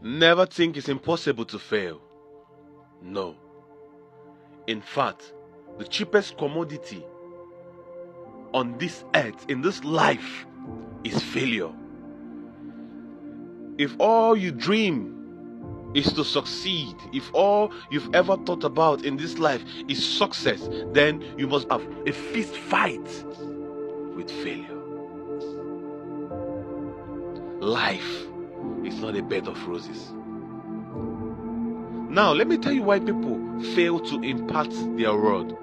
Never think it's impossible to fail. No. In fact, the cheapest commodity on this earth, in this life, is failure. If all you dream is to succeed, if all you've ever thought about in this life is success, then you must have a fist fight with failure. Life is not a bed of roses. Now, let me tell you why people fail to impart their word.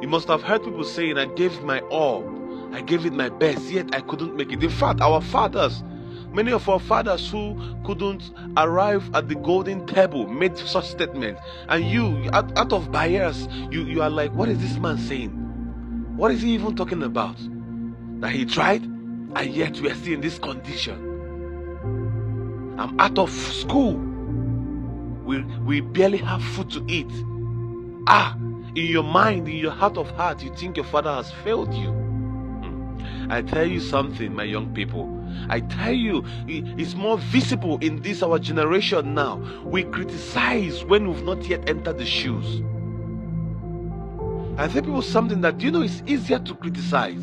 You must have heard people saying, I gave my all, I gave it my best, yet I couldn't make it. In fact, our fathers, many of our fathers who couldn't arrive at the golden table made such statements. And you, out of bias, you are like, what is this man saying? What is he even talking about? That he tried, and yet we are still in this condition. I'm out of school. We barely have food to eat. In your mind, in your heart of hearts, you think your father has failed you. I tell you something, my young people. I tell you, it's more visible in this our generation now. We criticize when we've not yet entered the shoes. I tell people something that, it's easier to criticize.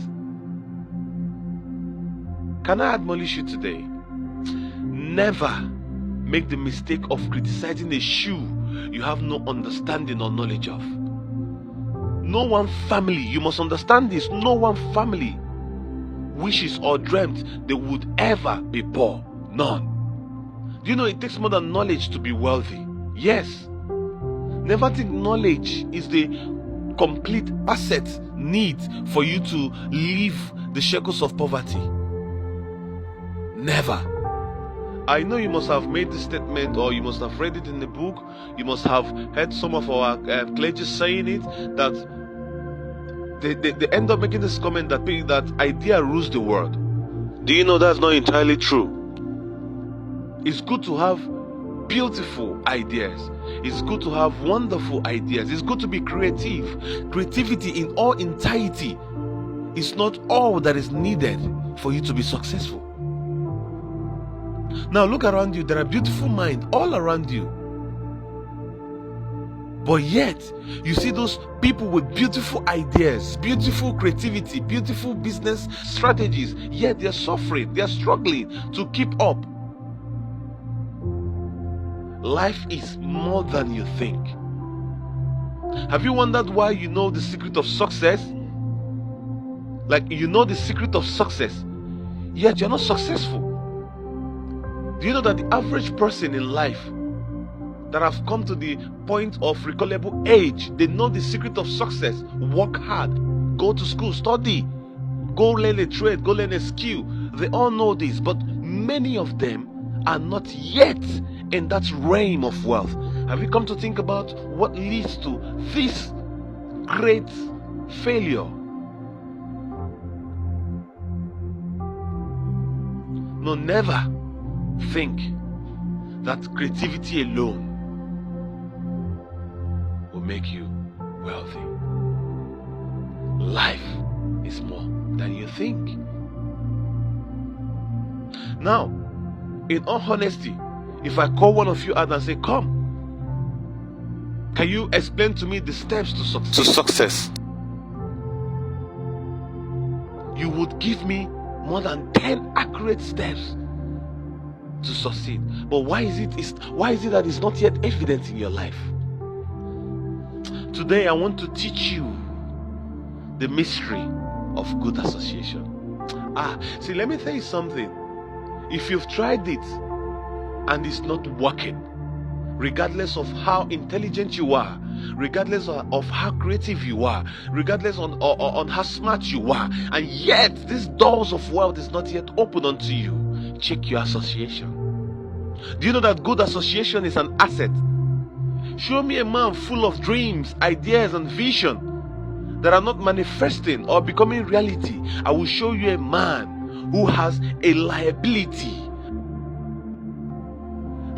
Can I admonish you today? Never make the mistake of criticizing a shoe you have no understanding or knowledge of. No one family, you must understand this, no one family wishes or dreamt they would ever be poor. None. Do you know it takes more than knowledge to be wealthy? Yes. Never think knowledge is the complete asset need for you to leave the shackles of poverty. Never. I know you must have made this statement, or you must have read it in the book. You must have heard some of our clergy saying it, that they end up making this comment that idea rules the world. Do you know that's not entirely true? It's good to have beautiful ideas. It's good to have wonderful ideas. It's good to be creative. Creativity in all entirety is not all that is needed for you to be successful. Now look around you. There are beautiful minds all around you. But yet, you see those people with beautiful ideas, beautiful creativity, beautiful business strategies, yet they're suffering, they're struggling to keep up. Life is more than you think. Have you wondered why you know the secret of success? Like you know the secret of success, yet you're not successful. Do you know that the average person in life that have come to the point of recallable age, they know the secret of success? Work hard, go to school, study, go learn a trade, go learn a skill. They all know this, but many of them are not yet in that realm of wealth. Have you come to think about what leads to this great failure? No, never think that creativity alone will make you wealthy. Life is more than you think. Now, in all honesty, if I call one of you out and say, come, can you explain to me the steps to success? You would give me more than 10 accurate steps to succeed. But why is it that it's not yet evident in your life? Today I want to teach you the mystery of good association. See, let me tell you something. If you've tried it and it's not working, regardless of how intelligent you are, regardless of how creative you are, regardless on how smart you are, and yet these doors of wealth is not yet open unto you, check your association. Do you know that good association is an asset? Show me a man full of dreams, ideas, and vision that are not manifesting or becoming reality. I will show you a man who has a liability.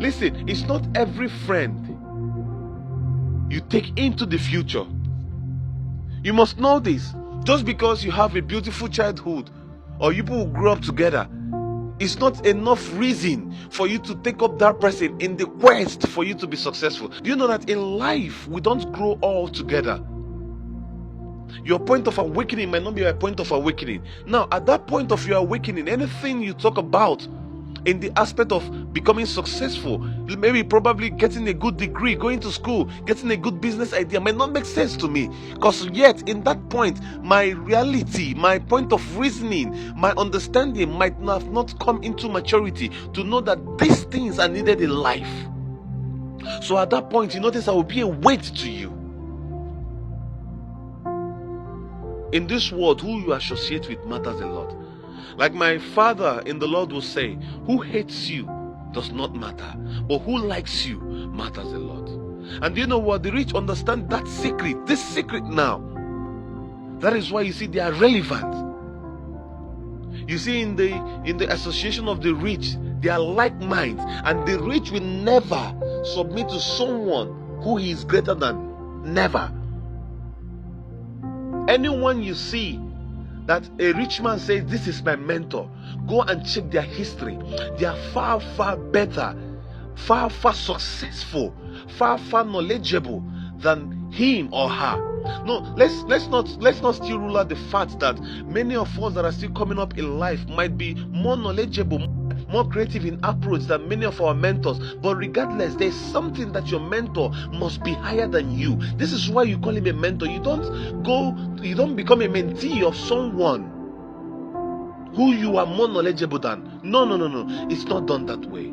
Listen, it's not every friend you take into the future. You must know this. Just because you have a beautiful childhood or you people grew up together, It's not enough reason for you to take up that person in the quest for you to be successful. Do you know that in life we don't grow all together? Your point of awakening might not be a point of awakening. Now, at that point of your awakening, anything you talk about in the aspect of becoming successful, maybe probably getting a good degree, going to school, getting a good business idea, might not make sense to me, because yet in that point my reality, my point of reasoning, my understanding might have not come into maturity to know that these things are needed in life. So at that point, you notice I will be a weight to you. In this world, who you associate with matters a lot. Like my father in the Lord will say, who hates you does not matter, but who likes you matters a lot. And you know what? The rich understand that secret, this secret now. That is why you see they are relevant. You see, in the association of the rich, they are like minds, and the rich will never submit to someone who is greater than. Never. Anyone you see that a rich man says, this is my mentor, go and check their history. They are far, far better, far, far successful, far, far knowledgeable than him or her. No, let's not still rule out the fact that many of us that are still coming up in life might be more knowledgeable, more creative in approach than many of our mentors. But regardless, there's something that your mentor must be higher than you. This is why you call him a mentor. You don't become a mentee of someone who you are more knowledgeable than. No. It's not done that way.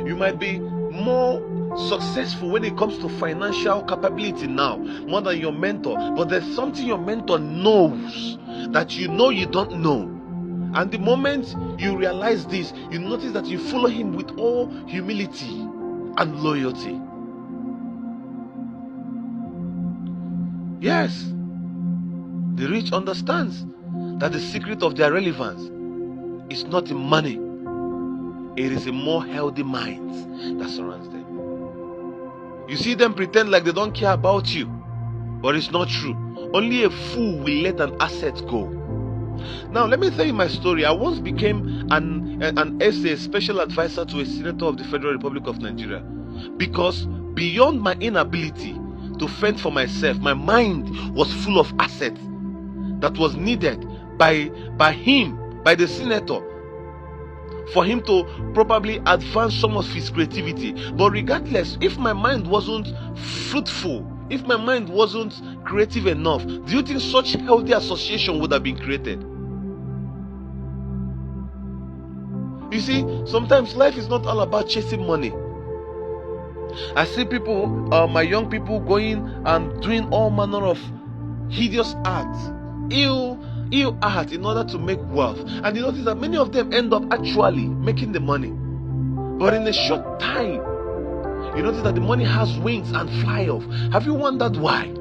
You might be more successful when it comes to financial capability now, more than your mentor. But there's something your mentor knows that you know you don't know. And the moment you realize this, you notice that you follow him with all humility and loyalty. Yes, the rich understands that the secret of their relevance is not in money. It is a more healthy mind that surrounds them. You see them pretend like they don't care about you, but it's not true. Only a fool will let an asset go. Now, let me tell you my story. I once became an SA special advisor to a senator of the Federal Republic of Nigeria, because beyond my inability to fend for myself, my mind was full of assets that was needed by him, by the senator, for him to probably advance some of his creativity. But regardless, if my mind wasn't fruitful, if my mind wasn't creative enough, do you think such healthy association would have been created? You see, sometimes life is not all about chasing money. I see people, my young people, going and doing all manner of hideous acts, ill art in order to make wealth. And you notice that many of them end up actually making the money. But in a short time, you notice that the money has wings and fly off. Have you wondered why?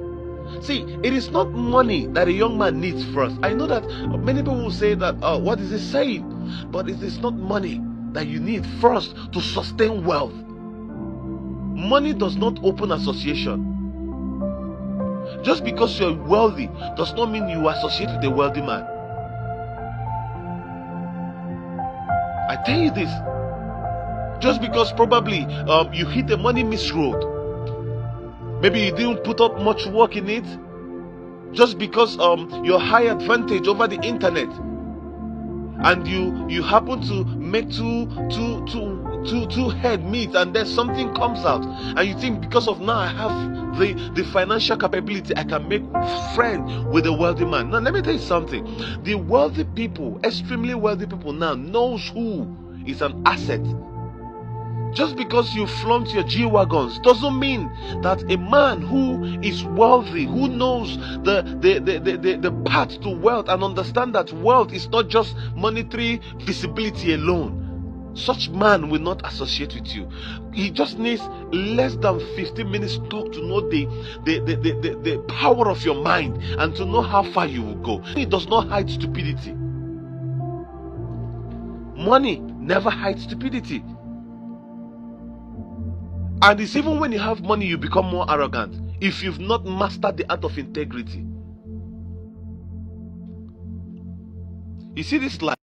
See, it is not money that a young man needs first. I know that many people will say that, what is he saying? But it is not money that you need first to sustain wealth. Money does not open association. Just because you're wealthy does not mean you associate with a wealthy man. I tell you this. Just because probably you hit a money misroad, maybe you didn't put up much work in it, just because you're high advantage over the internet, and you happen to make two head meet, and then something comes out, and you think because of now I have the financial capability, I can make friend with a wealthy man. Now let me tell you something. The wealthy people, extremely wealthy people now, knows who is an asset. Just because you flaunt your G-Wagons doesn't mean that a man who is wealthy, who knows the path to wealth and understand that wealth is not just monetary visibility alone, such man will not associate with you. He just needs less than 15 minutes talk to know the power of your mind and to know how far you will go. It does not hide stupidity. Money never hides stupidity. And it's even when you have money you become more arrogant if you've not mastered the art of integrity. You see this life.